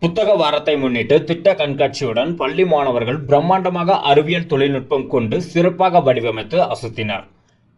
புத்தக வாரத்தை முன்னிட்டு திட்ட கண்காட்சியுடன் பள்ளி மாணவர்கள் பிரம்மாண்டமாக அறிவியல் தொழில்நுட்பம் கொண்டு சிறப்பாக வடிவமைத்து அசத்தினர்.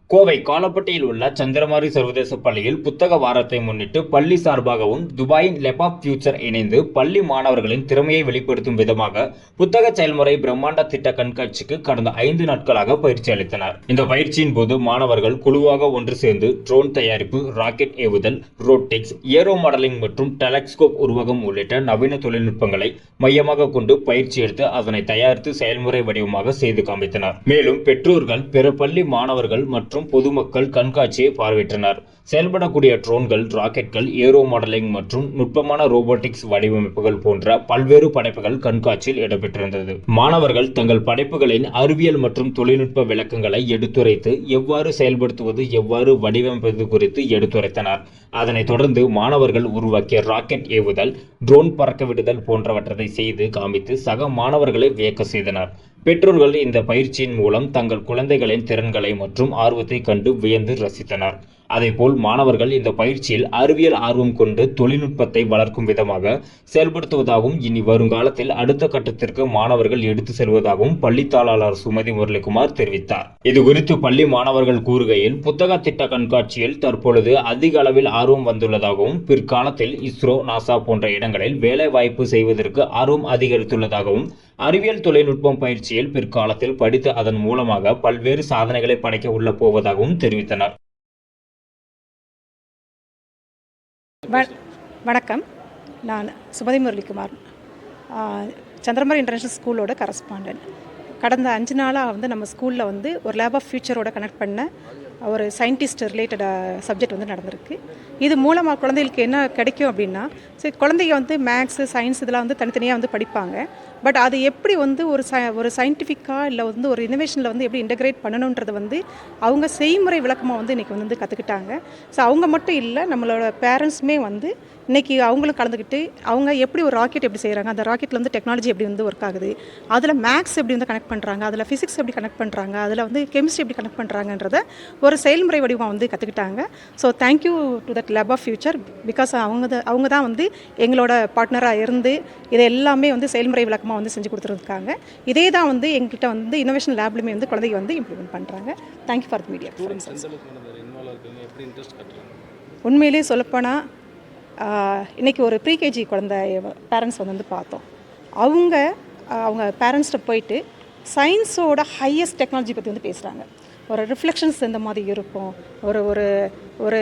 கோவை காலப்பட்டியில் உள்ள சந்திரமாரி சர்வதேச பள்ளியில் புத்தக வாரத்தை முன்னிட்டு பள்ளி சார்பாகவும் துபாயின் லெபாப் ஃபியூச்சர் இணைந்து பள்ளி மாணவர்களின் திறமையை வெளிப்படுத்தும் விதமாக புத்தக செயல்முறை பிரம்மாண்ட திட்ட கண்காட்சிக்கு கடந்த 5 நாட்களாக பயிற்சி அளித்தனர். இந்த பயிற்சியின் போது மாணவர்கள் குழுவாக ஒன்று சேர்ந்து ட்ரோன் தயாரிப்பு, ராக்கெட் ஏவுதல், ரோட்டிக்ஸ், ஏரோ மாடலிங் மற்றும் டெலஸ்கோப் உருவகம் உள்ளிட்ட நவீன தொழில்நுட்பங்களை மையமாக கொண்டு பயிற்சி எடுத்து அதனை தயாரித்து செயல்முறை வடிவமாக செய்து காண்பித்தனர். மேலும் பெற்றோர்கள், பிற பள்ளி மாணவர்கள் மற்றும் பொதுமக்கள் கண்காட்சியை பார்வையிட்டனர். செயல்படக்கூடிய ட்ரோன்கள், ராக்கெட்கள், ஏரோ மாடலிங் மற்றும் நுட்பமான ரோபோட்டிக்ஸ் வடிவமைப்புகள் போன்ற பல்வேறு படைப்புகள் கண்காட்சியில் இடம்பெற்றிருந்தது. மாணவர்கள் தங்கள் படைப்புகளின் அறிவியல் மற்றும் தொழில்நுட்ப விளக்கங்களை எடுத்துரைத்து எவ்வாறு செயல்படுத்துவது, எவ்வாறு வடிவமைப்பது குறித்து எடுத்துரைத்தனர். அதனைத் தொடர்ந்து மாணவர்கள் உருவாக்கிய ராக்கெட் ஏவுதல், ட்ரோன் பறக்க விடுதல் போன்றவற்றை செய்து காண்பித்து சக மாணவர்களை வியக்க செய்தனர். பெற்றோர்கள் இந்த பயிற்சியின் மூலம் தங்கள் குழந்தைகளின் திறன்களை மற்றும் ஆர்வத்தை கண்டு வியந்து ரசித்தனர். அதேபோல் மாணவர்கள் இந்த பயிற்சியில் அறிவியல் ஆர்வம் கொண்டு தொழில்நுட்பத்தை வளர்க்கும் விதமாக செயல்படுத்துவதாகவும் இனி வருங்காலத்தில் அடுத்த கட்டத்திற்கு மாணவர்கள் எடுத்து செல்வதாகவும் பள்ளி தாளாளர் சுமதி முரளிகுமார் தெரிவித்தார். இதுகுறித்து பள்ளி மாணவர்கள் கூறுகையில், புத்தக திட்ட கண்காட்சியில் தற்பொழுது அதிக அளவில் ஆர்வம் வந்துள்ளதாகவும் பிற்காலத்தில் இஸ்ரோ, நாசா போன்ற இடங்களில் வேலை வாய்ப்பு செய்வதற்கு ஆர்வம் அதிகரித்துள்ளதாகவும் அறிவியல் தொழில்நுட்பம் பயிற்சியில் பிற்காலத்தில் படித்து அதன் மூலமாக பல்வேறு சாதனைகளை படைக்க உள்ள போவதாகவும் தெரிவித்தனர். வணக்கம், நான் சுமதி முரளிகுமார், சந்திரமாரி இன்டர்நேஷ்னல் ஸ்கூலோட கரஸ்பாண்டன்ட். கடந்த 5 நாளாக நம்ம ஸ்கூலில் ஒரு லேப் ஆஃப் ஃபியூச்சரோட கனெக்ட் பண்ண ஒரு சயின்டிஸ்ட் ரிலேட்டட் சப்ஜெக்ட் நடந்திருக்கு. இது மூலமாக குழந்தைகளுக்கு என்ன கிடைக்கும் அப்படின்னா, சரி, குழந்தைங்க மேக்ஸு, சயின்ஸ் இதெல்லாம் தனித்தனியாக படிப்பாங்க. பட் அது எப்படி ஒரு சயின்டிஃபிக்காக இல்லை ஒரு இனோவேஷனில் எப்படி இன்டகிரேட் பண்ணணுன்றது அவங்க செய்முறை விளக்கமாக இன்றைக்கி கற்றுக்கிட்டாங்க. ஸோ அவங்க மட்டும் இல்லை, நம்மளோட பேரண்ட்ஸுமே இன்றைக்கி அவங்களும் கலந்துக்கிட்டு அவங்க எப்படி ஒரு ராக்கெட் எப்படி செய்கிறாங்க, அந்த ராக்கெட்டில் டெக்னாலஜி எப்படி ஒர்க் ஆகுது, அதில் மேக்ஸ் எப்படி கனெக்ட் பண்ணுறாங்க, அதில் ஃபிசிக்ஸ் எப்படி கனெக்ட் பண்ணுறாங்க, அதில் கெமிஸ்ட்ரி எப்படி கனெக்ட் பண்ணுறாங்கன்றத ஒரு செயல்முறை வடிவமாக கற்றுக்கிட்டாங்க. So thank you to that lab of future. Because அவங்க தான் எங்களோட பார்ட்னராக இருந்து இதை எல்லாமே செயல்முறை விளக்கமாக செஞ்சு கொடுத்துருக்காங்க. இதே தான் எங்ககிட்ட இன்னோவேஷன் லேப்லையுமே குழந்தைங்க இம்ப்ளிமெண்ட் பண்ணுறாங்க. Thank you for the media. உண்மையிலேயே சொல்லப்போனால் இன்றைக்கி ஒரு ப்ரீகேஜி குழந்தை பேரண்ட்ஸ் பார்த்தோம். அவங்க பேரண்ட்ஸ்கிட்ட போயிட்டு சயின்ஸோட ஹையஸ்ட் டெக்னாலஜி பற்றி பேசுகிறாங்க. ஒரு ரிஃப்ளெக்ஷன்ஸ் எந்த மாதிரி இருக்கும், ஒரு ஒரு ஒரு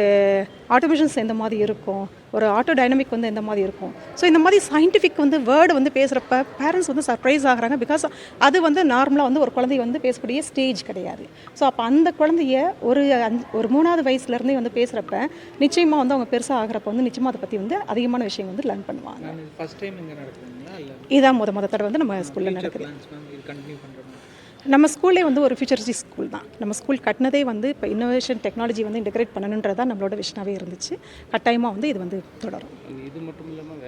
ஆட்டோமேஷன்ஸ் எந்த மாதிரி இருக்கும், ஒரு ஆட்டோ டைனமிக் எந்த மாதிரி இருக்கும். ஸோ இந்த மாதிரி சயின்டிஃபிக் வேர்டு பேசுகிறப்ப பேரண்ட்ஸ் சர்ப்ரைஸ் ஆகுறாங்க. பிகாஸ் அது நார்மலாக ஒரு குழந்தைய பேசக்கூடிய ஸ்டேஜ் கிடையாது. ஸோ அப்போ அந்த குழந்தைய ஒரு 3ஆவது வயசுலேருந்தே பேசுகிறப்ப நிச்சயமாக அவங்க பெருசாக ஆகிறப்ப நிச்சயமாக அதை பற்றி அதிகமான விஷயம் லேர்ன் பண்ணுவாங்க. இதான் முத தடவை நம்ம ஸ்கூலில் நடக்குது. நம்ம ஸ்கூல்லே ஒரு ஃபியூச்சரிஸ்டிக் ஸ்கூல் தான். நம்ம ஸ்கூல் கட்டினதே இப்போ இன்னோவேஷன் டெக்னாலஜி இன்டகிரேட் பண்ணணுன்றதான் நம்மளோட விஷனாகவே இருந்துச்சு. கட்டாயமாக இது தொடரும். இது மட்டும் இல்லாமல்